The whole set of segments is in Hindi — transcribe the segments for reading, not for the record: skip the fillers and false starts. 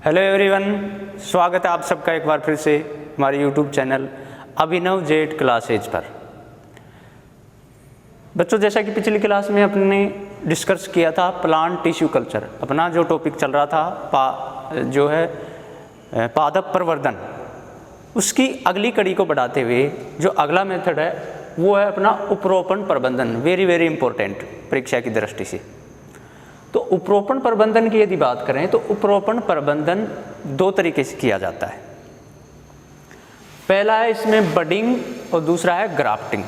हेलो एवरीवन, स्वागत है आप सबका एक बार फिर से हमारे यूट्यूब चैनल अभिनव जेट क्लासेज पर। बच्चों, जैसा कि पिछली क्लास में अपने डिस्कस किया था प्लांट टिश्यू कल्चर, अपना जो टॉपिक चल रहा था पादप प्रवर्धन, उसकी अगली कड़ी को बढ़ाते हुए जो अगला मेथड है वो है अपना उपरोपण प्रबंधन। वेरी वेरी इंपॉर्टेंट परीक्षा की दृष्टि से। तो उपरोपण प्रबंधन की यदि बात करें तो उपरोपण प्रबंधन दो तरीके से किया जाता है। पहला है इसमें बडिंग और दूसरा है ग्राफ्टिंग।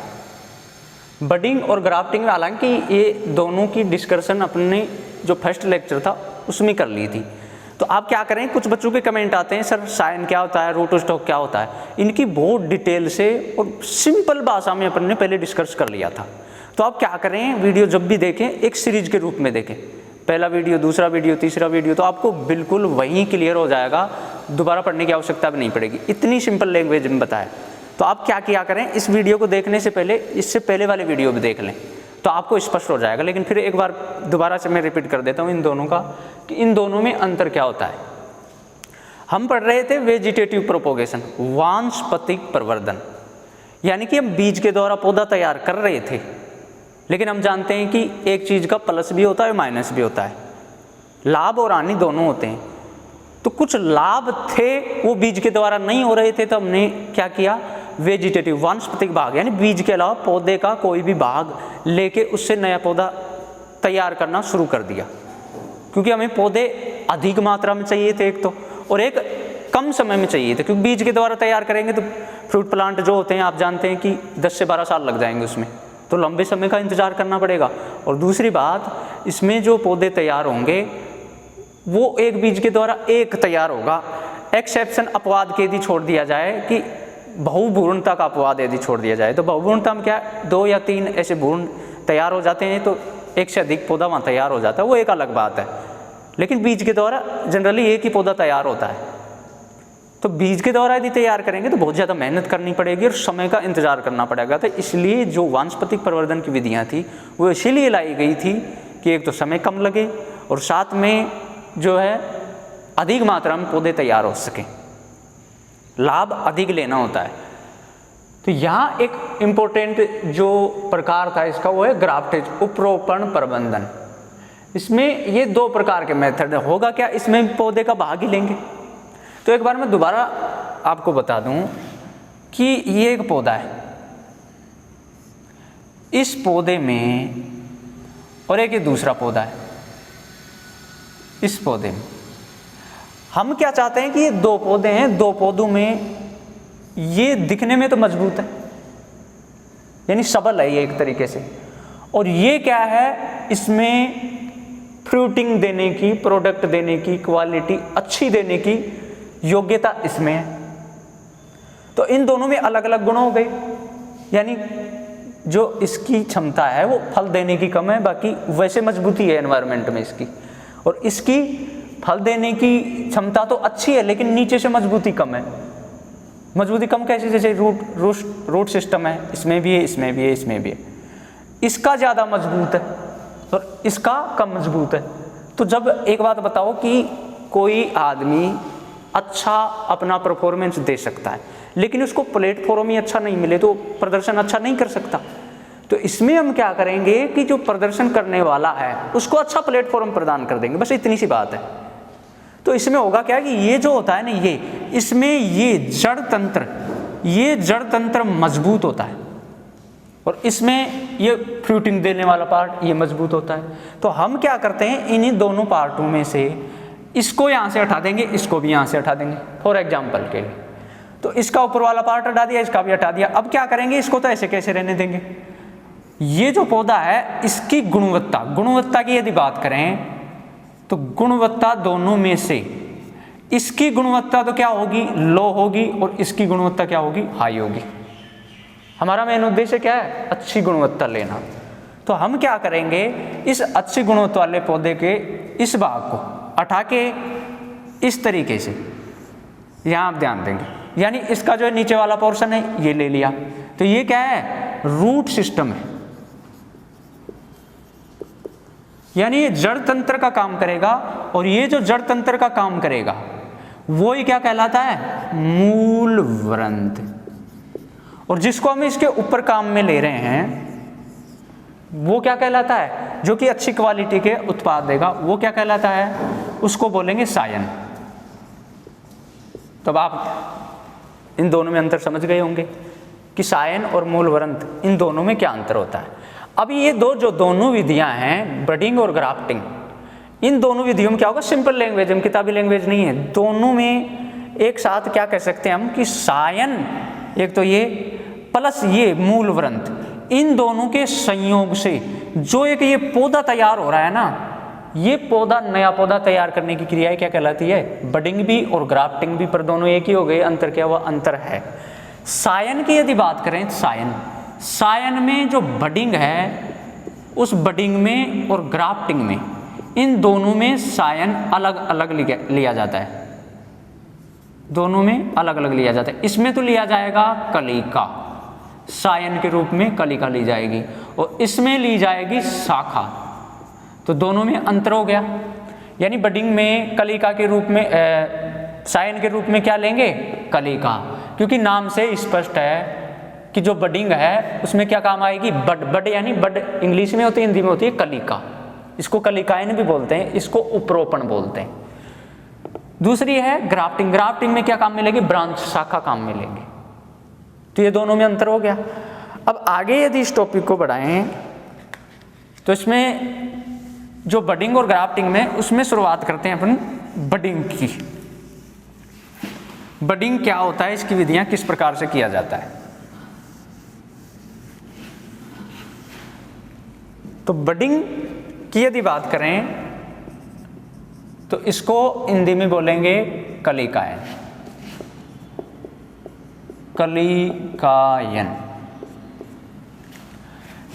बडिंग और ग्राफ्टिंग में हालांकि ये दोनों की डिस्कशन अपने जो फर्स्ट लेक्चर था उसमें कर ली थी। तो आप क्या करें, कुछ बच्चों के कमेंट आते हैं सर साइन क्या होता है, रूट स्टॉक क्या होता है, इनकी बहुत डिटेल से और सिंपल भाषा में अपन ने पहले डिस्कस कर लिया था। तो आप क्या करें, वीडियो जब भी देखें एक सीरीज के रूप में देखें, पहला वीडियो, दूसरा वीडियो, तीसरा वीडियो, तो आपको बिल्कुल वहीं क्लियर हो जाएगा, दोबारा पढ़ने की आवश्यकता भी नहीं पड़ेगी, इतनी सिंपल लैंग्वेज में बताया। तो आप क्या किया करें, इस वीडियो को देखने से पहले इससे पहले वाले वीडियो भी देख लें तो आपको स्पष्ट हो जाएगा। लेकिन फिर एक बार दोबारा से मैं रिपीट कर देता हूँ इन दोनों का कि इन दोनों में अंतर क्या होता है। हम पढ़ रहे थे वेजिटेटिव प्रोपोगेशन, वानस्पतिक प्रवर्धन, यानी कि हम बीज के द्वारा पौधा तैयार कर रहे थे, लेकिन हम जानते हैं कि एक चीज़ का प्लस भी होता है माइनस भी होता है, लाभ और हानि दोनों होते हैं। तो कुछ लाभ थे वो बीज के द्वारा नहीं हो रहे थे, तो हमने क्या किया, वेजिटेटिव वानस्पतिक भाग यानी बीज के अलावा पौधे का कोई भी भाग लेके उससे नया पौधा तैयार करना शुरू कर दिया, क्योंकि हमें पौधे अधिक मात्रा में चाहिए थे एक तो, और एक कम समय में चाहिए थे, क्योंकि बीज के द्वारा तैयार करेंगे तो फ्रूट प्लांट जो होते हैं आप जानते हैं कि 10 से 12 साल लग जाएंगे उसमें, तो लंबे समय का इंतज़ार करना पड़ेगा। और दूसरी बात, इसमें जो पौधे तैयार होंगे वो एक बीज के द्वारा एक तैयार होगा। एक्सेप्शन अपवाद के यदि छोड़ दिया जाए कि बहुभ्रूणता का अपवाद यदि छोड़ दिया जाए, तो बहुभ्रूणता में क्या 2 या 3 ऐसे भ्रूण तैयार हो जाते हैं, तो एक से अधिक पौधा वहाँ तैयार हो जाता है, वो एक अलग बात है। लेकिन बीज के द्वारा जनरली एक ही पौधा तैयार होता है। तो बीज के द्वारा यदि तैयार करेंगे तो बहुत ज़्यादा मेहनत करनी पड़ेगी और समय का इंतजार करना पड़ेगा। तो इसलिए जो वानस्पतिक प्रवर्धन की विधियाँ थी वो इसीलिए लाई गई थी कि एक तो समय कम लगे और साथ में जो है अधिक मात्रा में पौधे तैयार हो सकें, लाभ अधिक लेना होता है। तो यहाँ एक इम्पोर्टेंट जो प्रकार था इसका वो है ग्राफ्टेज, उपरोपण प्रबंधन। इसमें ये 2 प्रकार के मेथड होगा। क्या, इसमें पौधे का भाग ही लेंगे। तो एक बार मैं दोबारा आपको बता दूं कि ये एक पौधा है, इस पौधे में, और एक ये दूसरा पौधा है इस पौधे में। हम क्या चाहते हैं कि ये 2 पौधे हैं, 2 पौधों में ये दिखने में तो मजबूत है, यानी सबल है ये एक तरीके से, और ये क्या है, इसमें फ्रूटिंग देने की, प्रोडक्ट देने की, क्वालिटी अच्छी देने की योग्यता इसमें है। तो इन दोनों में अलग अलग गुण हो गए, यानी जो इसकी क्षमता है वो फल देने की कम है, बाकी वैसे मजबूती है एनवायरनमेंट में इसकी, और इसकी फल देने की क्षमता तो अच्छी है लेकिन नीचे से मजबूती कम है। मजबूती कम कैसे, जैसे रूट सिस्टम है, इसमें भी है, इसमें भी है, इसमें भी है, इसका ज़्यादा मजबूत है और इसका कम मजबूत है। तो जब एक बात बताओ कि कोई आदमी अच्छा अपना परफॉर्मेंस दे सकता है लेकिन उसको प्लेटफॉर्म ही अच्छा नहीं मिले तो प्रदर्शन अच्छा नहीं कर सकता। तो इसमें हम क्या करेंगे कि जो प्रदर्शन करने वाला है उसको अच्छा प्लेटफॉर्म प्रदान कर देंगे, बस इतनी सी बात है। तो इसमें होगा क्या कि ये जो होता है ना, ये इसमें ये जड़ तंत्र मजबूत होता है और इसमें ये फ्रूटिंग देने वाला पार्ट ये मजबूत होता है। तो हम क्या करते हैं, इन्हीं दोनों पार्टों में से इसको यहाँ से हटा देंगे, इसको भी यहाँ से हटा देंगे फॉर एग्जाम्पल के लिए। तो इसका ऊपर वाला पार्ट हटा दिया, इसका भी हटा दिया। अब क्या करेंगे, इसको तो ऐसे कैसे रहने देंगे। ये जो पौधा है इसकी गुणवत्ता की यदि बात करें तो गुणवत्ता दोनों में से इसकी गुणवत्ता तो क्या होगी, लो होगी, और इसकी गुणवत्ता क्या होगी, हाई होगी। हमारा मेन उद्देश्य क्या है, अच्छी गुणवत्ता लेना। तो हम क्या करेंगे, इस अच्छी गुणवत्ता वाले पौधे के इस भाग को हटा के इस तरीके से यहाँ आप ध्यान देंगे, यानी इसका जो नीचे वाला पोर्शन है ये ले लिया। तो ये क्या है, रूट सिस्टम है, यानी ये जड़ तंत्र का काम करेगा। और ये जो जड़ तंत्र का काम करेगा वो ही क्या कहलाता है, मूल वृंत। और जिसको हम इसके ऊपर काम में ले रहे हैं वो क्या कहलाता है, जो कि अच्छी क्वालिटी के उत्पाद देगा, वो क्या कहलाता है, उसको बोलेंगे सायन। तो अब आप इन दोनों में अंतर समझ गए होंगे कि सायन और मूल वृंत इन दोनों में क्या अंतर होता है। अब ये जो दोनों विधियां हैं, बडिंग और ग्राफ्टिंग, इन दोनों विधियों में क्या होगा, सिंपल लैंग्वेज में, किताबी लैंग्वेज नहीं है, दोनों में एक साथ क्या कह सकते हैं हम कि सायन एक तो ये प्लस ये मूल वृंत, इन दोनों के संयोग से जो एक ये पौधा तैयार हो रहा है ना, ये पौधा, नया पौधा तैयार करने की क्रिया क्या कहलाती है, बडिंग भी और ग्राफ्टिंग भी। पर दोनों एक ही हो गए, अंतर क्या हुआ, अंतर है। सायन की यदि बात करें तो सायन में जो बडिंग है, उस बडिंग में और ग्राफ्टिंग में, इन दोनों में सायन अलग अलग लिया जाता है, दोनों में अलग अलग लिया जाता है। इसमें तो लिया जाएगा कलिका, सायन के रूप में कलिका ली जाएगी, और इसमें ली जाएगी शाखा। तो दोनों में अंतर हो गया। यानी बडिंग में कलिका के रूप में, सायन के रूप में क्या लेंगे, कलिका, क्योंकि नाम से स्पष्ट है कि जो बडिंग है उसमें क्या काम आएगी, बड यानी बड इंग्लिश में होती है, हिंदी में होती है कलिका। इसको कलिकायन भी बोलते हैं, इसको उपरोपण बोलते हैं। दूसरी है ग्राफ्टिंग। ग्राफ्टिंग में क्या काम मिलेगी, ब्रांच, शाखा काम मिलेंगे। तो ये दोनों में अंतर हो गया। अब आगे यदि इस टॉपिक को बढ़ाएं तो इसमें जो बडिंग और ग्राफ्टिंग में, उसमें शुरुआत करते हैं अपन बडिंग की। बडिंग क्या होता है, इसकी विधियां किस प्रकार से किया जाता है। तो बडिंग की यदि बात करें तो इसको हिंदी में बोलेंगे कलिकायन, कलिकायन।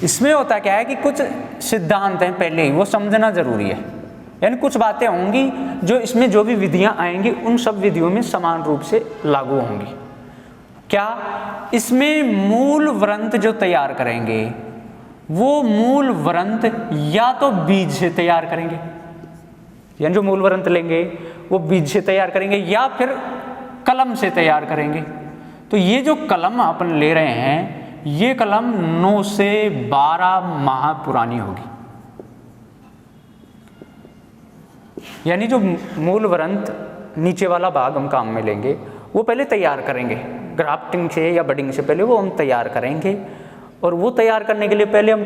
इसमें होता क्या है कि कुछ सिद्धांत हैं पहले ही, वो समझना जरूरी है। यानी कुछ बातें होंगी जो इसमें, जो भी विधियां आएंगी उन सब विधियों में समान रूप से लागू होंगी। क्या, इसमें मूल वृंत जो तैयार करेंगे वो मूल वृंत या तो बीज से तैयार करेंगे, यानी जो मूल वृंत लेंगे वो बीज से तैयार करेंगे, या फिर कलम से तैयार करेंगे। तो ये जो कलम अपन ले रहे हैं, ये कलम 9 से 12 माह पुरानी होगी। यानी जो मूल वृंत नीचे वाला भाग हम काम में लेंगे वो पहले तैयार करेंगे, ग्राफ्टिंग से या बडिंग से पहले वो हम तैयार करेंगे। और वो तैयार करने के लिए पहले हम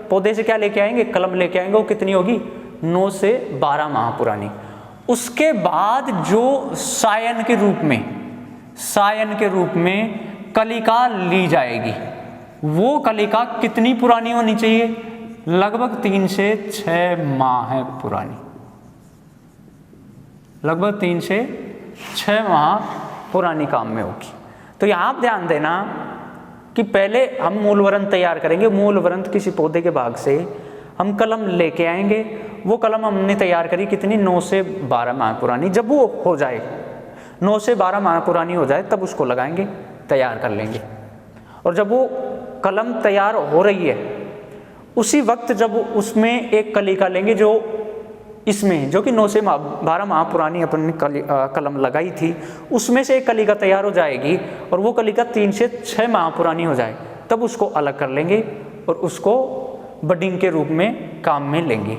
पौधे से क्या लेके आएंगे, कलम लेके आएंगे। वो कितनी होगी, 9 से 12 माह पुरानी। उसके बाद जो सायन के रूप में कलिका ली जाएगी, वो कलिका कितनी पुरानी होनी चाहिए, लगभग 3 से 6 माह पुरानी, लगभग 3 से 6 माह पुरानी काम में होगी। तो यहाँ आप ध्यान देना कि पहले हम मूल वृंत तैयार करेंगे। मूल वृंत किसी पौधे के भाग से हम कलम लेके आएंगे। वो कलम हमने तैयार करी कितनी, 9 से 12 माह पुरानी। जब वो हो जाए 9 से 12 माह पुरानी हो जाए तब उसको लगाएंगे, तैयार कर लेंगे। और जब वो कलम तैयार हो रही है उसी वक्त जब उसमें एक कलिका लेंगे जो इसमें, जो कि 9 से 12 माह पुरानी अपन ने कलम लगाई थी, उसमें से एक कलिका तैयार हो जाएगी और वो कलिका 3 से 6 माह पुरानी हो जाए तब उसको अलग कर लेंगे और उसको बडिंग के रूप में काम में लेंगे।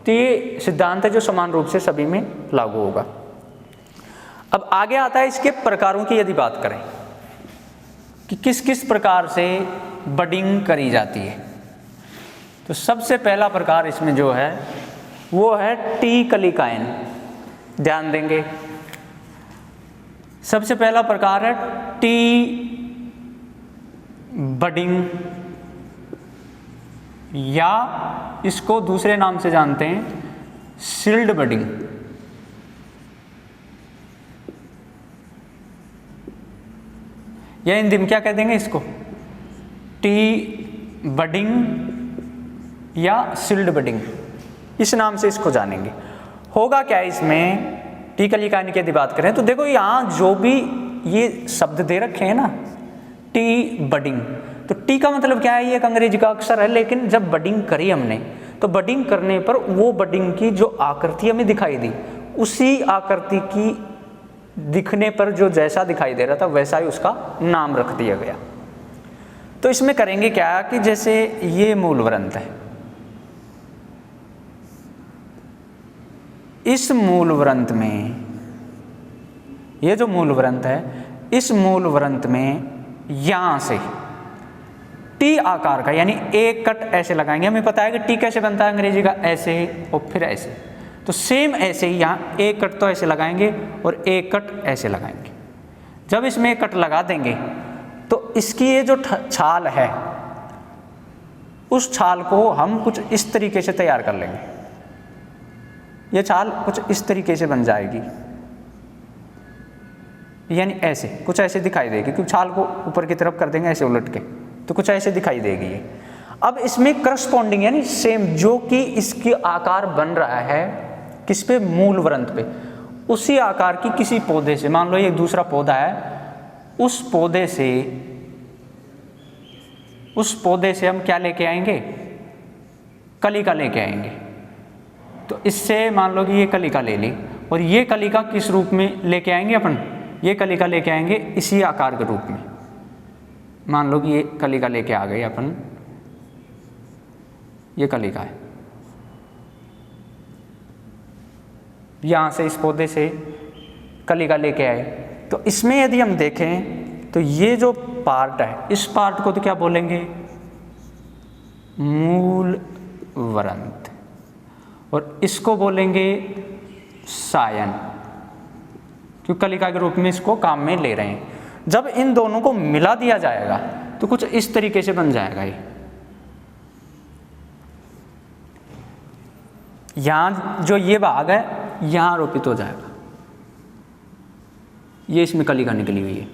तो ये सिद्धांत है जो समान रूप से सभी में लागू होगा। अब आगे आता है इसके प्रकारों की यदि बात करें कि किस किस प्रकार से बडिंग करी जाती है, तो सबसे पहला प्रकार इसमें जो है वो है टी कलिकायन। ध्यान देंगे, सबसे पहला प्रकार है टी बडिंग, या इसको दूसरे नाम से जानते हैं सील्ड बडिंग। या हिंदी में क्या कह देंगे इसको, टी बडिंग या सील्ड बडिंग, इस नाम से इसको जानेंगे। होगा क्या इसमें, टी कलिकायन की यदि बात करें तो देखो यहाँ जो भी ये शब्द दे रखे हैं ना, टी बडिंग, तो टी का मतलब क्या है, ये एक अंग्रेजी का अक्षर है, लेकिन जब बडिंग करी हमने तो बडिंग करने पर वो बडिंग की जो आकृति हमें दिखाई दी, उसी आकृति की दिखने पर जो जैसा दिखाई दे रहा था वैसा ही उसका नाम रख दिया गया। तो इसमें करेंगे क्या कि जैसे ये मूल वृंत है, इस मूल वृंत में, ये जो मूल वृंत है, इस मूल वृंत में यहां से टी आकार का, यानी एक कट ऐसे लगाएंगे। हमें पता है कि टी कैसे बनता है अंग्रेजी का, ऐसे और फिर ऐसे। तो सेम ऐसे ही यहाँ एक कट तो ऐसे लगाएंगे और एक कट ऐसे लगाएंगे। जब इसमें एक कट लगा देंगे तो इसकी ये जो छाल है, उस छाल को हम कुछ इस तरीके से तैयार कर लेंगे। ये छाल कुछ इस तरीके से बन जाएगी, यानी ऐसे कुछ ऐसे दिखाई देगी, क्योंकि छाल को ऊपर की तरफ कर देंगे ऐसे उलट के, तो कुछ ऐसे दिखाई देगी ये। अब इसमें करस्पॉन्डिंग यानी सेम जो कि इसकी आकार बन रहा है किस पे, मूल वृंत पे, उसी आकार की किसी पौधे से, मान लो ये दूसरा पौधा है, उस पौधे से हम क्या लेके आएंगे, कलिका लेके आएंगे। तो इससे मान लो कि ये कलिका ले ली, और ये कलिका किस रूप में लेके आएंगे अपन, ये कलिका लेके आएंगे इसी आकार के रूप में। मान लो कि ये कलिका लेके आ गए अपन, ये कलिका है, यहाँ से इस पौधे से कलिका लेके आए। तो इसमें यदि हम देखें तो ये जो पार्ट है, इस पार्ट को तो क्या बोलेंगे, मूल वृंत, और इसको बोलेंगे सायन, क्योंकि कलिका के रूप में इसको काम में ले रहे हैं। जब इन दोनों को मिला दिया जाएगा तो कुछ इस तरीके से बन जाएगा ये। यहां जो ये भाग है यहां आरोपित हो जाएगा, ये इसमें कलिका निकली हुई है।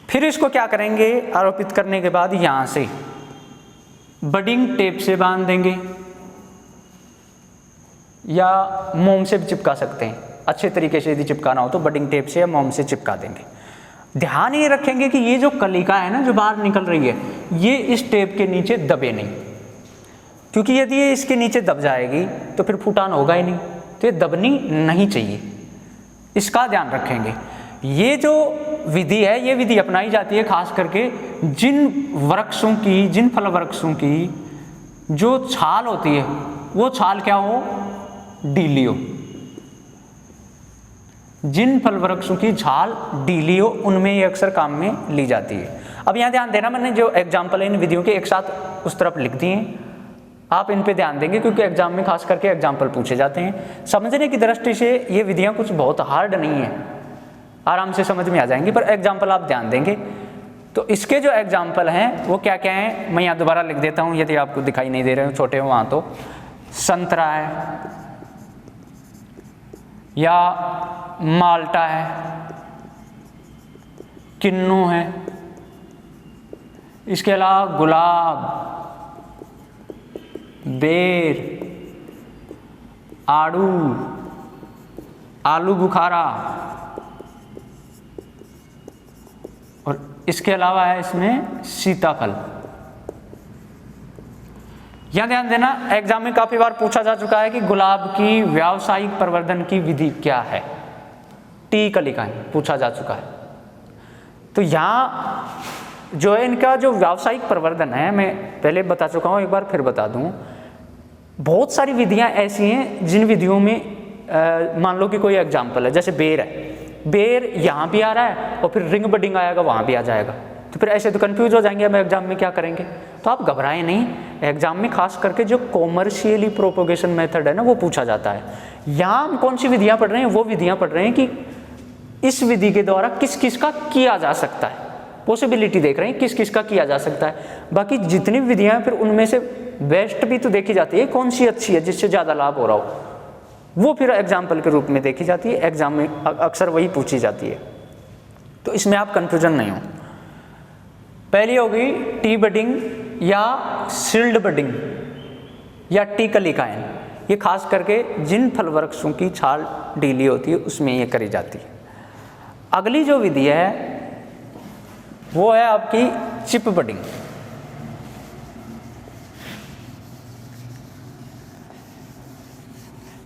फिर इसको क्या करेंगे, आरोपित करने के बाद यहां से बडिंग टेप से बांध देंगे, या मोम से भी चिपका सकते हैं। अच्छे तरीके से यदि चिपकाना हो तो बडिंग टेप से या मोम से चिपका देंगे। ध्यान ये रखेंगे कि ये जो कलिका है ना जो बाहर निकल रही है, ये इस टेप के नीचे दबे नहीं, क्योंकि यदि ये इसके नीचे दब जाएगी तो फिर फूटान होगा ही नहीं, तो ये दबनी नहीं चाहिए, इसका ध्यान रखेंगे। ये जो विधि है, ये विधि अपनाई जाती है खास करके जिन वृक्षों की, जिन फल वृक्षों की जो छाल होती है वो छाल क्या हो, डीली हो। जिन फल वृक्षों की छाल डीली हो उनमें ये अक्सर काम में ली जाती है। अब यहाँ ध्यान देना, मैंने जो एग्जाम्पल है इन विधियों के एक साथ उस तरफ लिख दिए हैं, आप इन पे ध्यान देंगे क्योंकि एग्जाम में खास करके एग्जाम्पल पूछे जाते हैं। समझने की दृष्टि से ये विधियाँ कुछ बहुत हार्ड नहीं है, आराम से समझ में आ जाएंगी, पर एग्जाम्पल आप ध्यान देंगे। तो इसके जो एग्जाम्पल हैं वो क्या क्या हैं, मैं यहाँ दोबारा लिख देता हूँ यदि आपको दिखाई नहीं दे रहे हो, छोटे हो वहाँ तो। संतरा है, या माल्टा है, किन्नू है, इसके अलावा गुलाब, बेर, आड़ू, आलू बुखारा, और इसके अलावा है इसमें सीताफल। यहां ध्यान देना, एग्जाम में काफी बार पूछा जा चुका है कि गुलाब की व्यावसायिक प्रवर्धन की विधि क्या है, टी कलिकाएं पूछा जा चुका है। तो यहां जो है इनका जो व्यावसायिक प्रवर्धन है, मैं पहले बता चुका हूं, एक बार फिर बता दूं। बहुत सारी विधियां ऐसी हैं जिन विधियों में मान लो कि कोई एग्जाम्पल है, जैसे बेर है, बेर यहाँ भी आ रहा है और फिर रिंग बडिंग आएगा वहाँ भी आ जाएगा, तो फिर ऐसे तो कंफ्यूज हो जाएंगे हम एग्जाम में क्या करेंगे। तो आप घबराएं नहीं, एग्जाम में खास करके जो कॉमर्शियली प्रोपोगेशन मेथड है ना वो पूछा जाता है। यहाँ हम कौन सी विधियाँ पढ़ रहे हैं, वो विधियाँ पढ़ रहे हैं कि इस विधि के द्वारा किस किस का किया जा सकता है, पॉसिबिलिटी देख रहे हैं किस किस का किया जा सकता है। बाकी जितनी विधियाँ फिर उनमें से बेस्ट भी तो देखी जाती है, कौन सी अच्छी है जिससे ज़्यादा लाभ हो रहा हो, वो फिर एग्जाम्पल के रूप में देखी जाती है, एग्जाम में अक्सर वही पूछी जाती है। तो इसमें आप कन्फ्यूजन नहीं हो। पहली होगी टी बडिंग या सील्ड बडिंग या टी कलिकाएं, ये खास करके जिन फल वृक्षों की छाल ढीली होती है उसमें ये करी जाती है। अगली जो विधि है वो है आपकी चिप बडिंग।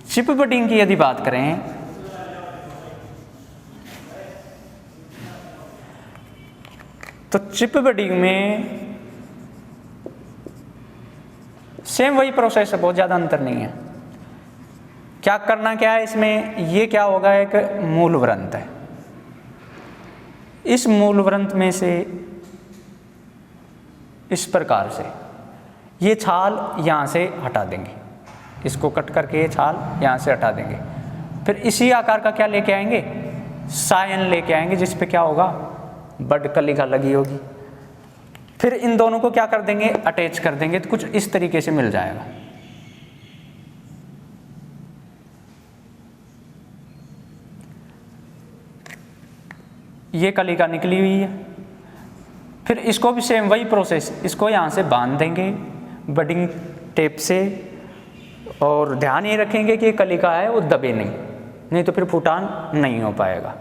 चिप बडिंग की यदि बात करें तो चिप बडिंग में सेम वही प्रोसेस है, बहुत ज़्यादा अंतर नहीं है। क्या करना क्या है इसमें, ये क्या होगा, एक मूल वृंत है। इस मूल वृंत में से इस प्रकार से ये छाल यहाँ से हटा देंगे, इसको कट करके ये छाल यहाँ से हटा देंगे। फिर इसी आकार का क्या लेके आएंगे, सायन लेके आएंगे, जिस पे क्या होगा, बड कलिका लगी होगी। फिर इन दोनों को क्या कर देंगे, अटैच कर देंगे, तो कुछ इस तरीके से मिल जाएगा। ये कलिका निकली हुई है। फिर इसको भी सेम वही प्रोसेस, इसको यहाँ से बांध देंगे बडिंग टेप से, और ध्यान ये रखेंगे कि ये कलिका है वो दबे नहीं तो फिर फुटान नहीं हो पाएगा।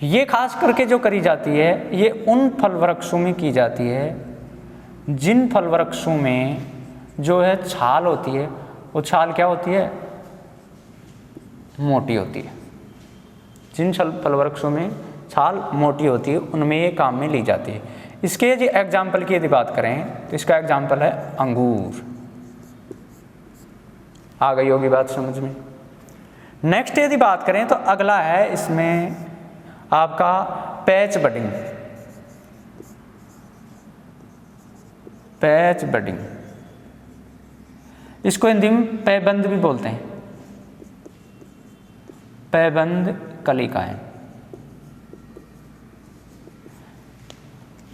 ये खास करके जो करी जाती है, ये उन फल वृक्षों में की जाती है जिन फल वृक्षों में जो है छाल होती है, वो छाल क्या होती है, मोटी होती है। जिन फल वृक्षों में छाल मोटी होती है उनमें ये काम में ली जाती है। इसके यदि एग्जाम्पल की यदि बात करें तो इसका एग्जाम्पल है अंगूर। आ गई होगी बात समझ में। नेक्स्ट यदि बात करें तो अगला है इसमें आपका पैच बडिंग। पैच बडिंग, इसको हिंदी में पैबंद भी बोलते हैं, पैबंद कलिकाएं।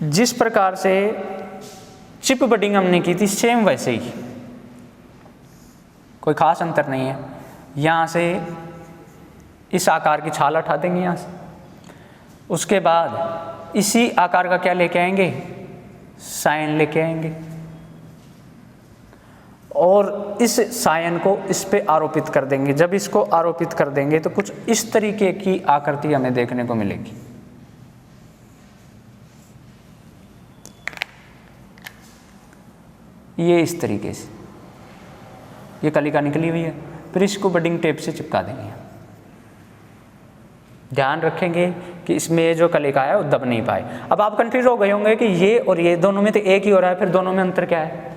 जिस प्रकार से चिप बडिंग हमने की थी सेम वैसे ही, कोई खास अंतर नहीं है। यहाँ से इस आकार की छाल हटा देंगे यहाँ से, उसके बाद इसी आकार का क्या लेके आएंगे, सायन लेके आएंगे, और इस सायन को इस पे आरोपित कर देंगे। जब इसको आरोपित कर देंगे तो कुछ इस तरीके की आकृति हमें देखने को मिलेगी। ये इस तरीके से ये कलिका निकली हुई है, फिर इसको बडिंग टेप से चिपका देंगे। ध्यान रखेंगे कि इसमें जो कलिका है वो दब नहीं पाए। अब आप कंफ्यूज हो गए होंगे कि ये और ये दोनों में तो एक ही हो रहा है, फिर दोनों में अंतर क्या है।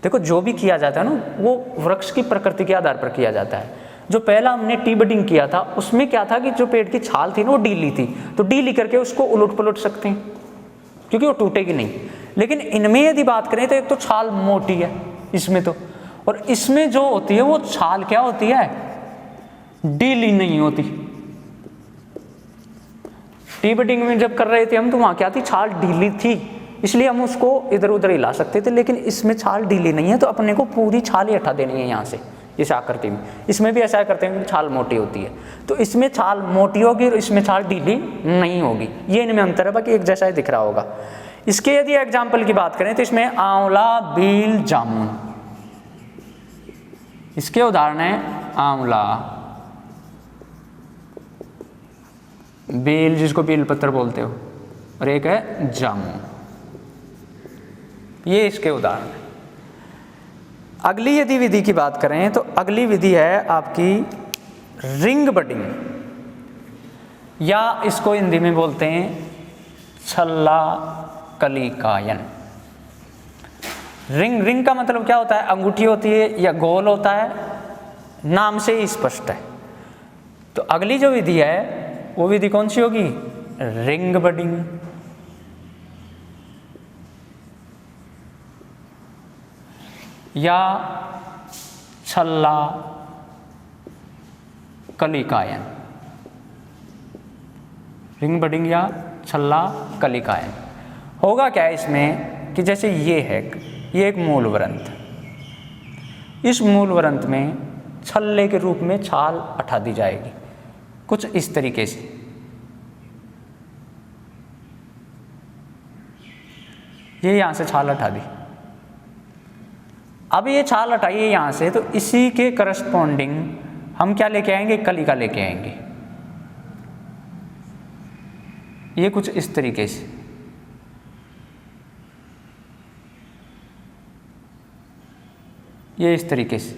देखो, जो भी किया जाता है ना वो वृक्ष की प्रकृति के आधार पर किया जाता है। जो पहला हमने टी बडिंग किया था उसमें क्या था कि जो पेड़ की छाल थी ना वो ढीली थी, तो ढीली करके उसको उलट पलट सकते हैं क्योंकि वो टूटेगी नहीं। लेकिन इनमें यदि बात करें तो एक तो छाल मोटी है इसमें तो, और इसमें जो होती है वो छाल क्या होती है, ढीली नहीं होती। टी बडिंग में जब कर रहे थे हम तो वहां क्या थी, छाल ढीली थी, इसलिए हम उसको इधर उधर हिला सकते थे। लेकिन इसमें छाल ढीली नहीं है तो अपने को पूरी छाल ही हटा देनी है यहाँ से इस आकृति में। इसमें भी ऐसा करते हैं कि छाल मोटी होती है, तो इसमें छाल मोटी होगी और इसमें छाल ढीली नहीं होगी। ये इनमें अंतर है, बाकी एक जैसा ही दिख रहा होगा। इसके यदि एग्जाम्पल की बात करें तो इसमें आंवला, बील, जामुन, इसके उदाहरण है आंवला, बेल जिसको बेल पत्र बोलते हो, और एक है जामुन। ये इसके उदाहरण है। अगली यदि विधि की बात करें तो अगली विधि है आपकी रिंग बडिंग, या इसको हिंदी में बोलते हैं छल्ला कलिकायन। रिंग का मतलब क्या होता है, अंगूठी होती है या गोल होता है, नाम से ही स्पष्ट है। तो अगली जो विधि है वो विधि कौन सी होगी, रिंग बडिंग। या छल्ला कलिकायन। रिंग बडिंग या छल्ला कलिकायन। होगा क्या इसमें कि जैसे ये एक मूल वृंत, इस मूल वृंत में छल्ले के रूप में छाल हटा दी जाएगी कुछ इस तरीके से। ये यहां से छाल हटा दी। अब ये छाल हटाइए यहां से, तो इसी के करस्पॉन्डिंग हम क्या लेके आएंगे, कलिका लेके आएंगे। ये कुछ इस तरीके से। ये इस तरीके से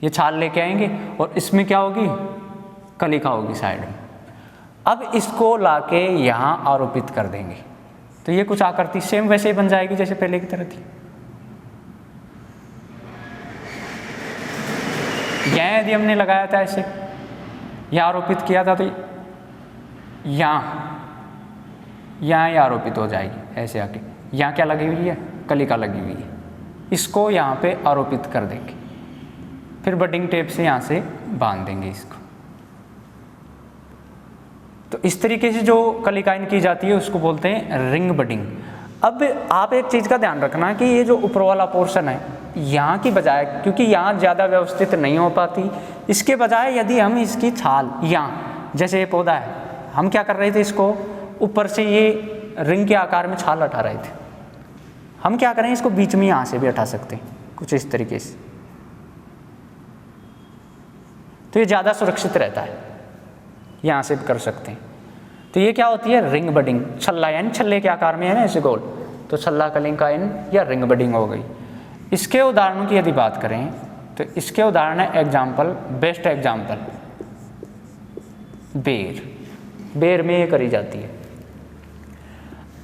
ये छाल लेके आएंगे और इसमें क्या होगी, कलिका होगी साइड में। अब इसको लाके यहाँ आरोपित कर देंगे, तो ये कुछ आकृति सेम वैसे ही बन जाएगी जैसे पहले की तरह थी। यहाँ यदि हमने लगाया था ऐसे, यहाँ आरोपित किया था, तो यहाँ आरोपित हो जाएगी ऐसे आके। यहाँ क्या लगी हुई है, कलिका लगी हुई है, इसको यहाँ पे आरोपित कर देंगे, फिर बडिंग टेप से यहाँ से बांध देंगे इसको। तो इस तरीके से जो कलिकाएं की जाती है उसको बोलते हैं रिंग बडिंग। अब आप एक चीज़ का ध्यान रखना कि ये जो ऊपर वाला पोर्शन है, यहाँ की बजाय, क्योंकि यहाँ ज़्यादा व्यवस्थित नहीं हो पाती, इसके बजाय यदि हम इसकी छाल यहाँ, जैसे ये पौधा है, हम क्या कर रहे थे, इसको ऊपर से ये रिंग के आकार में छाल हटा रहे थे, हम क्या करें, इसको बीच में यहाँ से भी हटा सकते हैं कुछ इस तरीके से, तो ये ज़्यादा सुरक्षित रहता है, यहाँ से भी कर सकते हैं। तो ये क्या होती है, रिंग बडिंग। छल्ला यानी छल्ले के आकार में है ना ऐसे गोल, तो छल्ला कलिकाएं या रिंग बडिंग हो गई। इसके उदाहरणों की यदि बात करें तो इसके उदाहरण है, एग्जाम्पल, बेस्ट एग्जाम्पल बेर में ये करी जाती है।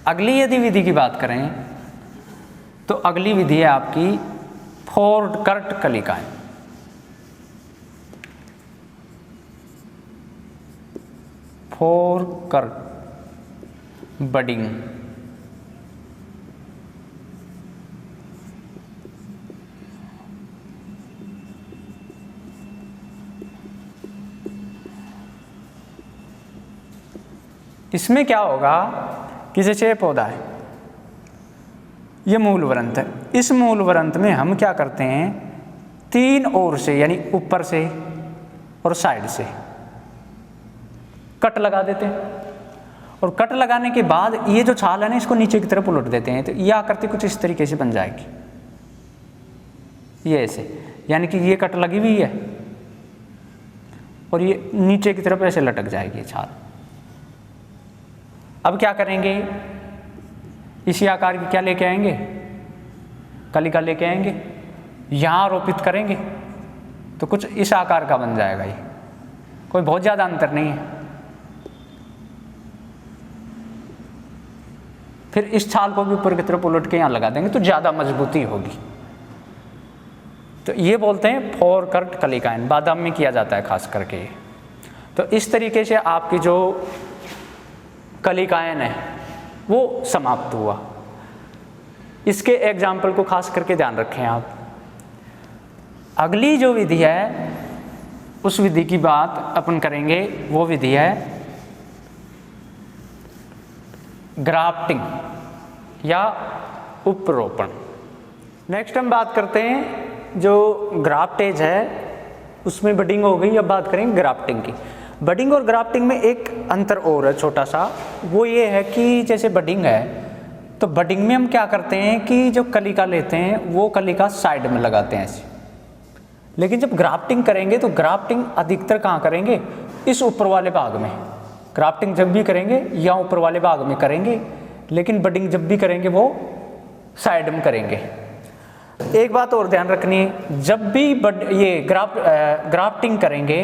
अगली यदि विधि की बात करें तो अगली विधि है आपकी फोरकट कलिकाएं। फोरकट बडिंग। इसमें क्या होगा कि जैसे ये पौधा है, ये मूल वृंत है, इस मूल वृंत में हम क्या करते हैं, तीन ओर से यानी ऊपर से और साइड से कट लगा देते हैं, और कट लगाने के बाद ये जो छाल है ना, इसको नीचे की तरफ उलट देते हैं, तो यह आकृति कुछ इस तरीके से बन जाएगी, ये ऐसे, यानी कि ये कट लगी हुई है और ये नीचे की तरफ ऐसे लटक जाएगी ये छाल। अब क्या करेंगे, इसी आकार की क्या लेके आएंगे, कलिका लेके आएंगे, यहाँ आरोपित करेंगे तो कुछ इस आकार का बन जाएगा, ये कोई बहुत ज़्यादा अंतर नहीं है। फिर इस छाल को भी ऊपर की तरफ उलट के यहाँ लगा देंगे तो ज़्यादा मजबूती होगी। तो ये बोलते हैं फोरकट कलिकाएं, बादाम में किया जाता है खास करके। तो इस तरीके से आपकी जो कलिकाएं है वो समाप्त हुआ। इसके एग्जाम्पल को खास करके ध्यान रखें आप। अगली जो विधि है उस विधि की बात अपन करेंगे, वो विधि है ग्राफ्टिंग या उपरोपण। नेक्स्ट हम बात करते हैं जो ग्राफ्टेज है, उसमें बडिंग हो गई। अब बात करेंगे ग्राफ्टिंग की। बडिंग और ग्राफ्टिंग में एक अंतर और है छोटा सा, वो ये है कि जैसे बडिंग है तो बडिंग में हम क्या करते हैं कि जो कलिका लेते हैं वो कलिका साइड में लगाते हैं ऐसे, लेकिन जब ग्राफ्टिंग करेंगे तो ग्राफ्टिंग अधिकतर कहाँ करेंगे, इस ऊपर वाले भाग में। ग्राफ्टिंग जब भी करेंगे या ऊपर वाले भाग में करेंगे, लेकिन बडिंग जब भी करेंगे वो साइड में करेंगे। एक बात और ध्यान रखनी है, जब भी ये ग्राफ्टिंग करेंगे,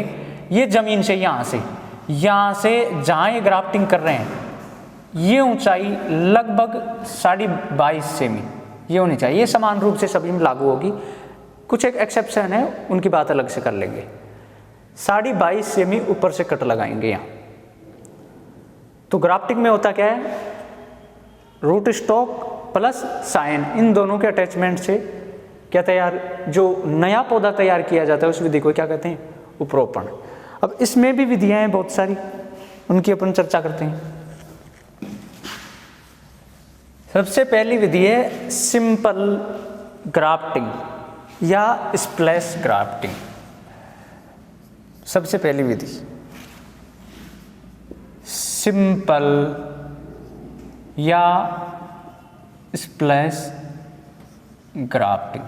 ये ज़मीन से यहाँ से जहाँ ये ग्राफ्टिंग कर रहे हैं ये ऊंचाई लगभग 22.5 सेमी ये होनी चाहिए। ये समान रूप से सभी में लागू होगी, कुछ एक एक्सेप्शन है, उनकी बात अलग से कर लेंगे। 22.5 सेमी ऊपर से कट लगाएंगे यहाँ। तो ग्राफ्टिंग में होता क्या है, रूट स्टॉक प्लस साइन, इन दोनों के अटैचमेंट से क्या तैयार, जो नया पौधा तैयार किया जाता है उस विधि को क्या कहते हैं, उपरोपण। अब इसमें भी विधियां हैं बहुत सारी, उनकी अपन चर्चा करते हैं। सबसे पहली विधि है सिंपल ग्राफ्टिंग या स्प्लैश ग्राफ्टिंग। सबसे पहली विधि सिंपल या स्प्लैश ग्राफ्टिंग।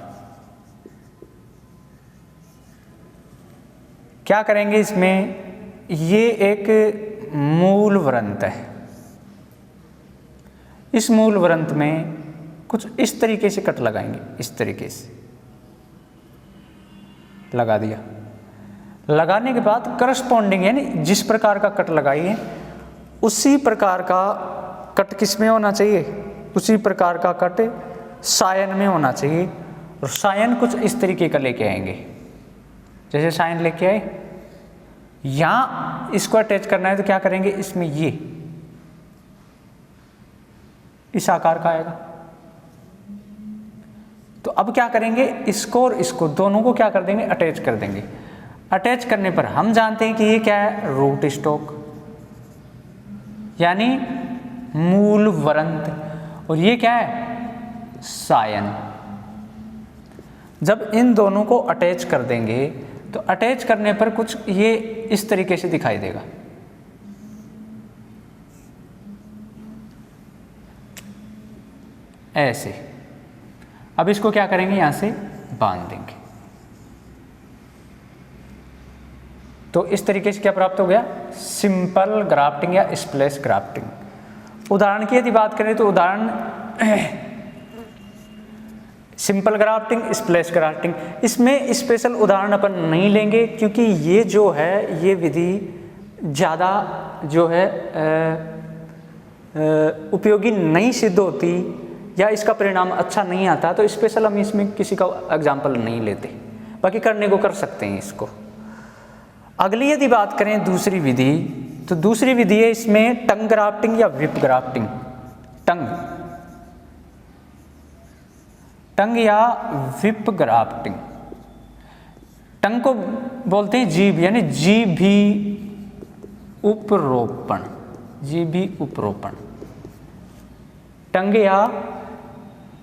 क्या करेंगे इसमें, ये एक मूल वृंत है, इस मूल वृंत में कुछ इस तरीके से कट लगाएंगे, इस तरीके से लगा दिया। लगाने के बाद करस्पॉन्डिंग यानी जिस प्रकार का कट लगाइए उसी प्रकार का कट किस में होना चाहिए, उसी प्रकार का कट सायन में होना चाहिए। और सायन कुछ इस तरीके का लेके आएंगे, जैसे सायन लेके आए, यहां इसको अटैच करना है तो क्या करेंगे, इसमें ये इस आकार का आएगा। तो अब क्या करेंगे, इसको और इसको दोनों को क्या कर देंगे, अटैच कर देंगे। अटैच करने पर हम जानते हैं कि ये क्या है, रूट स्टॉक यानी मूल वरंत, और ये क्या है, सायन। जब इन दोनों को अटैच कर देंगे तो अटैच करने पर कुछ ये इस तरीके से दिखाई देगा। ऐसे। अब इसको क्या करेंगे, यहां से बांध देंगे। तो इस तरीके से क्या प्राप्त हो गया, सिंपल ग्राफ्टिंग या स्प्लैश ग्राफ्टिंग। उदाहरण की यदि बात करें तो उदाहरण सिंपल ग्राफ्टिंग, स्प्लैश ग्राफ्टिंग, इसमें स्पेशल उदाहरण अपन नहीं लेंगे क्योंकि ये जो है ये विधि ज़्यादा जो है उपयोगी नहीं सिद्ध होती या इसका परिणाम अच्छा नहीं आता, तो स्पेशल हम इसमें किसी का एग्जाम्पल नहीं लेते, बाकी करने को कर सकते हैं इसको। अगली यदि बात करें दूसरी विधि, तो दूसरी विधि है इसमें टंग ग्राफ्टिंग या विप ग्राफ्टिंग। टंग या विप ग्राफ्टिंग। टंग को बोलते हैं जीभ, यानी जीभी उपरोपण, जीभी उपरोपण। टंग या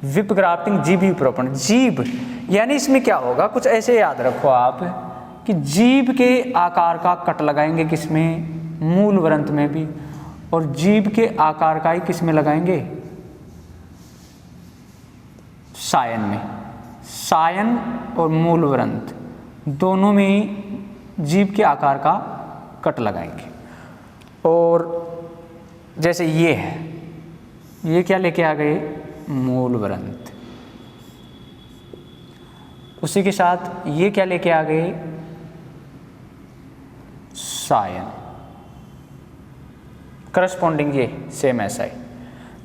विप ग्राफ्टिंग, जीभी उपरोपण। जीभ यानी इसमें क्या होगा, कुछ ऐसे याद रखो आप कि जीभ के आकार का कट लगाएंगे किसमें, मूल वरंत में भी, और जीभ के आकार का ही किसमें लगाएंगे, सायन में। सायन और मूल वरंत दोनों में जीभ के आकार का कट लगाएंगे। और जैसे ये है, ये क्या लेके आ गए, मूल वरंत। उसी के साथ ये क्या लेके आ गए, सायन। करस्पॉन्डिंग ये सेम ऐसा ही।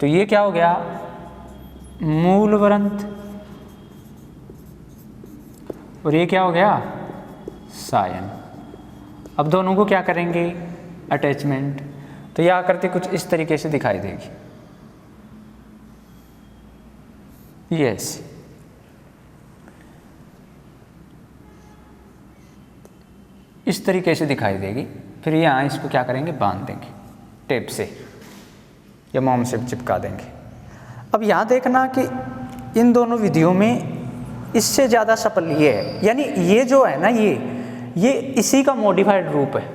तो ये क्या हो गया, मूल वरंत, और ये क्या हो गया, सायन। अब दोनों को क्या करेंगे, अटैचमेंट। तो यह आकृति कुछ इस तरीके से दिखाई देगी, यस। इस तरीके से दिखाई देगी। फिर यहाँ इसको क्या करेंगे, बांध देंगे टेप से या मोम से चिपका देंगे। अब यहाँ देखना कि इन दोनों विधियों में इससे ज़्यादा सफल ये है, यानी ये जो है ना, ये इसी का मॉडिफाइड रूप है,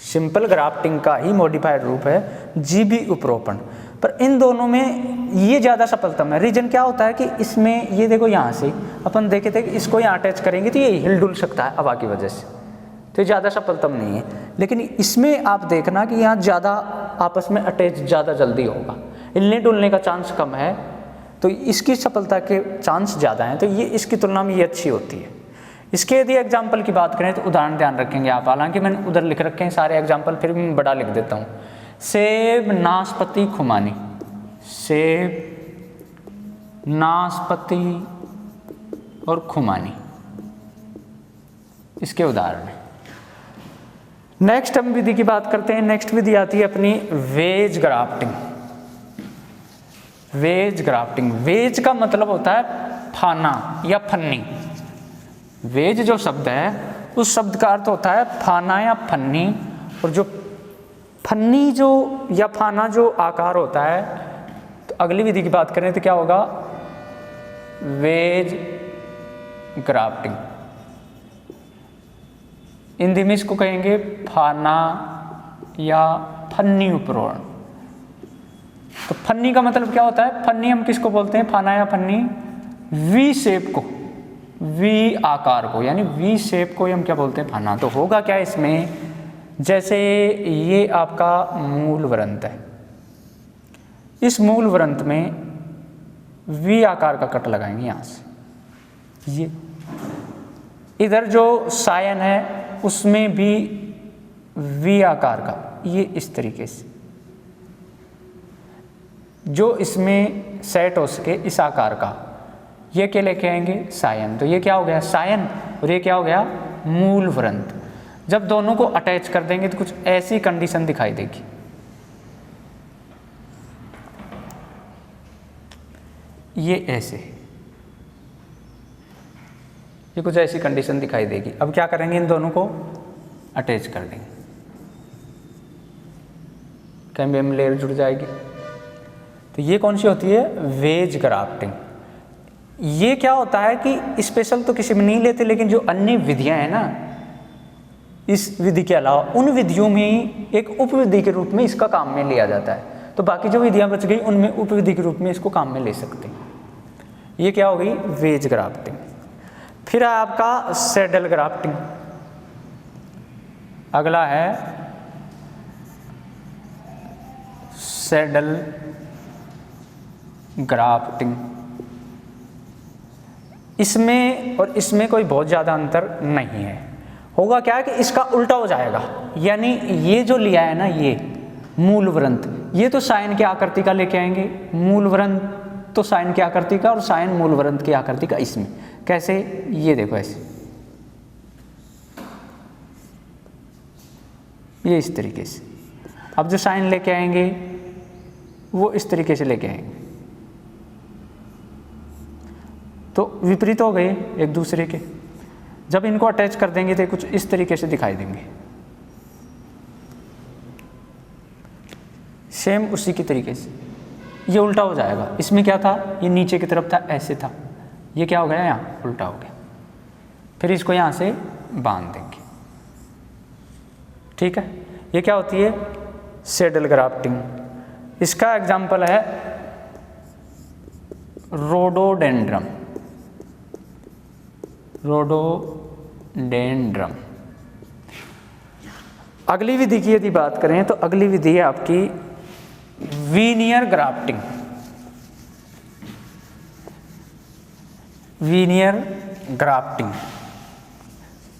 सिंपल ग्राफ्टिंग का ही मॉडिफाइड रूप है, जीभी उपरोपण। पर इन दोनों में ये ज़्यादा सफलतम है। रीजन क्या होता है कि इसमें ये देखो, यहाँ से अपन देखे थे कि इसको यहाँ अटैच करेंगे तो ये हिल डुल सकता है हवा की वजह से, तो ये ज़्यादा सफलतम नहीं है। लेकिन इसमें आप देखना कि यहाँ ज़्यादा आपस में अटैच ज़्यादा जल्दी होगा, हिलने डुलने का चांस कम है, तो इसकी सफलता के चांस ज़्यादा हैं। तो ये इसकी तुलना में ये अच्छी होती है। इसके यदि एग्जाम्पल की बात करें तो उदाहरण ध्यान रखेंगे आप, हालांकि मैंने उधर लिख रखे हैं सारे एग्जाम्पल, फिर भी मैं बड़ा लिख देता हूँ। सेब, नाशपाती, खुमानी। सेब, नाशपाती और खुमानी इसके उदाहरण हैं। नेक्स्ट हम विधि की बात करते हैं। नेक्स्ट विधि आती है अपनी wedge grafting. Wedge grafting, wedge का मतलब होता है फाना या फन्नी। वेज जो शब्द है उस शब्द का अर्थ होता है फाना या फन्नी, और जो फन्नी जो या फाना जो आकार होता है, तो अगली विधि की बात करें तो क्या होगा, वेज ग्राफ्टिंग। हिंदी में इसको कहेंगे फाना या फन्नी उपरोपण। तो फन्नी का मतलब क्या होता है, फन्नी हम किसको बोलते हैं, फाना या फन्नी, वी शेप को, वी आकार को, यानी वी शेप को हम क्या बोलते हैं, फाना। तो होगा क्या इसमें, जैसे ये आपका मूल वृंत है, इस मूल वृंत में वी आकार का कट लगाएंगे यहाँ से, ये इधर जो सायन है उसमें भी वी आकार का, ये इस तरीके से। जो इसमें सेट हो सके इस आकार का, ये क्या लेके आएंगे, सायन। तो ये क्या हो गया, सायन, और ये क्या हो गया, मूल वृंत। जब दोनों को अटैच कर देंगे तो कुछ ऐसी कंडीशन दिखाई देगी। ये ऐसे, ये कुछ ऐसी कंडीशन दिखाई देगी। अब क्या करेंगे, इन दोनों को अटैच कर देंगे, कैम्बियम लेयर जुड़ जाएगी। तो ये कौन सी होती है, वेज ग्राफ्टिंग। ये क्या होता है कि स्पेशल तो किसी में नहीं लेते, लेकिन जो अन्य विधियां हैं ना, इस विधि के अलावा उन विधियों में ही एक उपविधि के रूप में इसका काम में लिया जाता है। तो बाकी जो विधियां बच गई उनमें उपविधि के रूप में इसको काम में ले सकते हैं। ये क्या हो गई, वेज ग्राफ्टिंग। फिर है आपका सैडल ग्राफ्टिंग। अगला है सैडल ग्राफ्टिंग। इसमें और इसमें कोई बहुत ज़्यादा अंतर नहीं है। होगा क्या कि इसका उल्टा हो जाएगा, यानी ये जो लिया है ना, ये मूल वृंत, ये तो साइन की आकृति का लेके आएंगे, मूल वृंत तो साइन की आकृति का और साइन मूल वृंत की आकृति का। इसमें कैसे, ये देखो ऐसे, ये इस तरीके से। अब जो साइन लेके आएंगे वो इस तरीके से लेके आएंगे, तो विपरीत हो गए एक दूसरे के। जब इनको अटैच कर देंगे तो कुछ इस तरीके से दिखाई देंगे, सेम उसी की तरीके से। ये उल्टा हो जाएगा, इसमें क्या था, ये नीचे की तरफ था, ऐसे था, ये क्या हो गया, यहाँ उल्टा हो गया। फिर इसको यहाँ से बांध देंगे, ठीक है। ये क्या होती है, सैडल ग्राफ्टिंग। इसका एग्जाम्पल है रोडोडेंड्रम। रोडोडेंड्रम। अगली विधि की यदि बात करें तो अगली विधि है आपकी veneer grafting. Veneer grafting,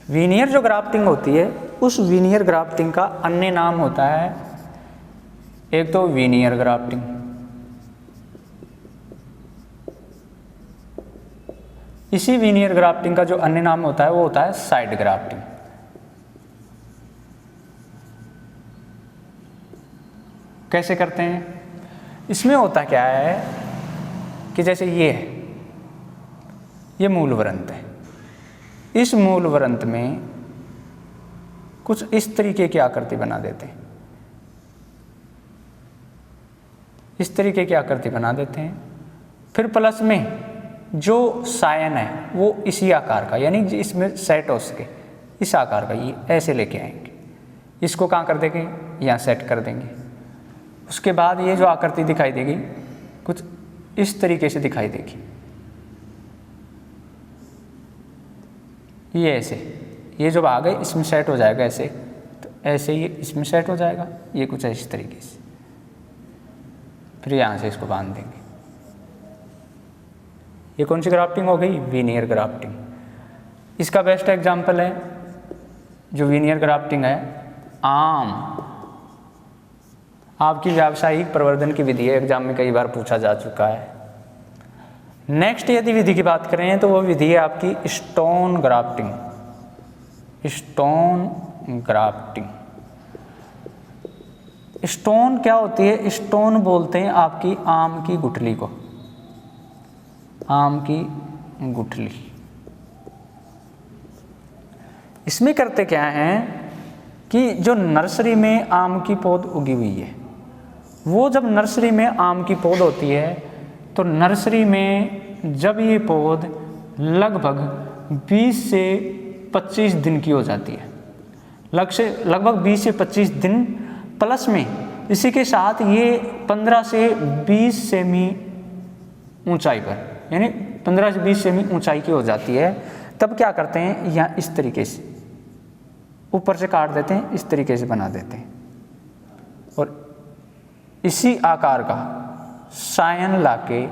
veneer जो ग्राफ्टिंग होती है, उस वीनियर ग्राफ्टिंग का अन्य नाम होता है, एक तो वीनियर ग्राफ्टिंग, इसी वीनियर ग्राफ्टिंग का जो अन्य नाम होता है वो होता है साइड ग्राफ्टिंग। कैसे करते हैं, इसमें होता क्या है कि जैसे ये है, ये मूल वृंत है, इस मूल वृंत में कुछ इस तरीके की आकृति बना देते हैं, इस तरीके की आकृति बना देते हैं। फिर प्लस में जो सायन है वो इसी आकार का, यानी इसमें सेट हो सके इस आकार का, ये ऐसे लेके आएंगे। इसको कहाँ कर देंगे, यहाँ सेट कर देंगे। उसके बाद ये जो आकृति दिखाई देगी कुछ इस तरीके से दिखाई देगी, ये ऐसे, ये जो भाग है इसमें सेट हो जाएगा ऐसे, तो ऐसे ये इसमें सेट हो जाएगा, ये कुछ इस तरीके से। फिर यहाँ से इसको बांध देंगे। ये कौन सी ग्राफ्टिंग हो गई, वीनियर ग्राफ्टिंग। इसका बेस्ट एग्जांपल है जो वीनियर ग्राफ्टिंग है, आम। आपकी व्यावसायिक प्रवर्धन की विधि है, एग्जाम में कई बार पूछा जा चुका है। नेक्स्ट यदि विधि की बात करें तो वो विधि है आपकी stone grafting. Stone grafting, stone क्या होती है, स्टोन बोलते हैं आपकी आम की गुठली को, आम की गुठली। इसमें करते क्या हैं कि जो नर्सरी में आम की पौध उगी हुई है, वो जब नर्सरी में आम की पौध होती है तो नर्सरी में जब ये पौध लगभग 20 से 25 दिन की हो जाती है, लगभग 20 से 25 दिन, प्लस में इसी के साथ ये 15 से 20 सेमी ऊंचाई पर, यानी 15 से 20 सेमी ऊंचाई की हो जाती है, तब क्या करते हैं, यहाँ इस तरीके से ऊपर से काट देते हैं, इस तरीके से बना देते हैं और इसी आकार का सायन लाके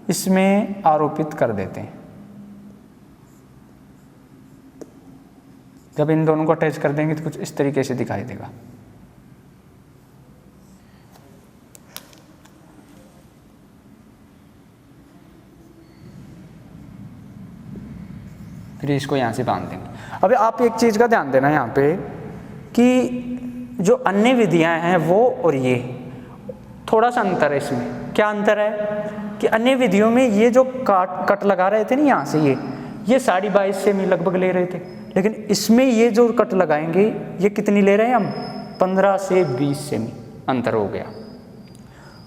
इसमें आरोपित कर देते हैं। जब इन दोनों को अटैच कर देंगे तो कुछ इस तरीके से दिखाई देगा। फिर इसको यहाँ से बांध देंगे। अब आप एक चीज़ का ध्यान देना यहाँ पे कि जो अन्य विधियाँ हैं वो और ये थोड़ा सा अंतर है। इसमें क्या अंतर है कि अन्य विधियों में ये जो कट लगा रहे थे ना यहाँ से ये 22.5 सेमी लगभग ले रहे थे, लेकिन इसमें ये जो कट लगाएंगे ये कितनी ले रहे हैं हम, 15 से 20 सेमी अंतर हो गया।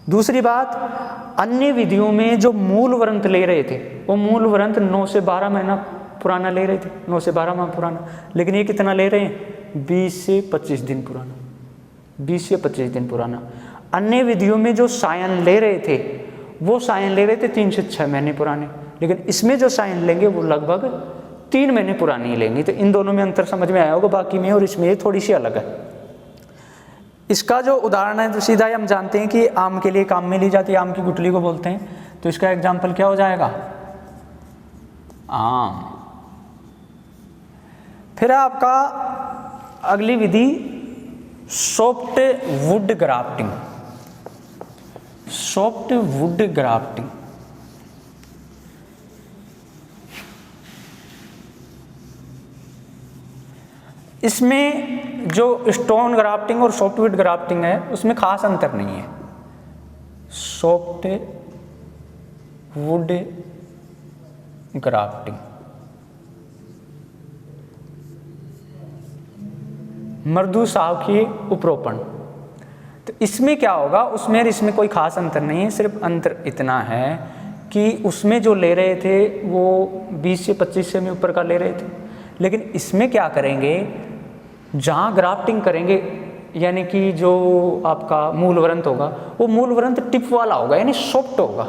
दूसरी बात, अन्य विधियों में जो मूल व्रंत ले रहे थे वो मूल व्रंत 9 से 12 महीना पुराना ले रहे थे, 9 से 12 माह पुराना, लेकिन ये कितना ले रहे हैं, 20 से 25 दिन पुराना, 20 से 25 दिन पुराना। अन्य विधियों में जो सायन ले रहे थे वो सायन ले रहे थे 3 से 6 महीने पुराने, लेकिन इसमें जो सायन लेंगे वो लगभग 3 महीने पुरानी ही लेंगे। तो इन दोनों में अंतर समझ में आया होगा, बाकी में और इसमें ये थोड़ी सी अलग है। इसका जो उदाहरण है तो सीधा ही हम जानते हैं कि आम के लिए काम में ली जाती है, आम की गुठली को बोलते हैं, तो इसका एग्जाम्पल क्या हो जाएगा, आम। फिर आपका अगली विधि soft wood grafting. Soft wood grafting इसमें जो स्टोन ग्राफ्टिंग और सॉफ्टवुड ग्राफ्टिंग है उसमें खास अंतर नहीं है। सॉफ्ट वुड ग्राफ्टिंग मृदु सावकी उपरोपण, तो इसमें क्या होगा, उसमें इसमें कोई खास अंतर नहीं है। सिर्फ अंतर इतना है कि उसमें जो ले रहे थे वो 20 से 25 सेमी ऊपर का ले रहे थे, लेकिन इसमें क्या करेंगे, जहाँ ग्राफ्टिंग करेंगे यानी कि जो आपका मूल व्रंत होगा वो मूल व्रंत टिप वाला होगा, यानी सॉफ्ट होगा।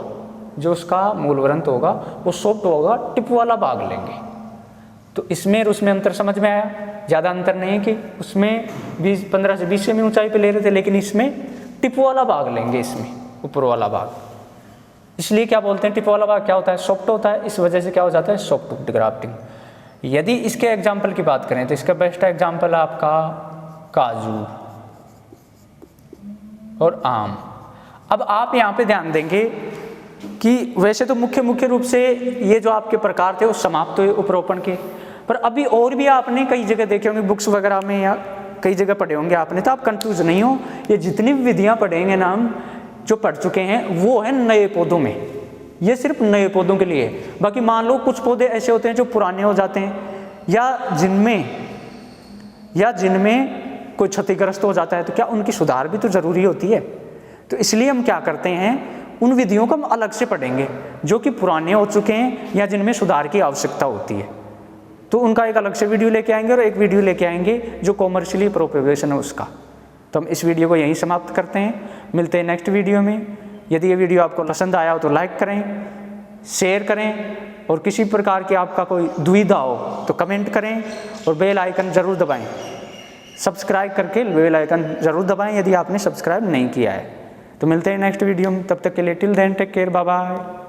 जो उसका मूल व्रंत होगा वो सॉफ्ट होगा, टिप वाला भाग लेंगे। तो इसमें और उसमें अंतर समझ में आया। ज़्यादा अंतर नहीं है कि उसमें 15 से 20 सेमी ऊंचाई पे ले रहे थे, लेकिन इसमें टिप वाला भाग लेंगे, इसमें ऊपर वाला भाग। इसलिए क्या बोलते हैं, टिप वाला भाग क्या होता है, सॉफ्ट होता है, इस वजह से क्या हो जाता है, सॉफ्ट ग्राफ्टिंग। यदि इसके एग्जाम्पल की बात करें तो इसका बेस्ट एग्जाम्पल है आपका काजू और आम। अब आप यहाँ पे ध्यान देंगे कि वैसे तो मुख्य रूप से ये जो आपके प्रकार थे वो समाप्त हुए उपरोपण के, पर अभी और भी आपने कई जगह देखे होंगे बुक्स वगैरह में या कई जगह पढ़े होंगे आपने, तो आप कंफ्यूज नहीं हो। ये जितनी भी विधियाँ पढ़ेंगे ना हम जो पढ़ चुके हैं वो है नए पौधों में, ये सिर्फ नए पौधों के लिए है। बाकी मान लो कुछ पौधे ऐसे होते हैं जो पुराने हो जाते हैं या जिनमें कोई क्षतिग्रस्त हो जाता है, तो क्या उनकी सुधार भी तो जरूरी होती है। तो इसलिए हम क्या करते हैं, उन विधियों को हम अलग से पढ़ेंगे जो कि पुराने हो चुके हैं या जिनमें सुधार की आवश्यकता होती है। तो उनका एक अलग से वीडियो लेके आएंगे और एक वीडियो लेके आएंगे जो कॉमर्शियली प्रोपेगेशन है उसका। तो हम इस वीडियो को यहीं समाप्त करते हैं, मिलते हैं नेक्स्ट वीडियो में। यदि ये वीडियो आपको पसंद आया हो तो लाइक करें, शेयर करें, और किसी प्रकार की आपका कोई दुविधा हो तो कमेंट करें, और बेल आइकन ज़रूर दबाएं। सब्सक्राइब करके बेल आइकन ज़रूर दबाएं यदि आपने सब्सक्राइब नहीं किया है। तो मिलते हैं नेक्स्ट वीडियो में, तब तक के लिए till then take care, bye bye.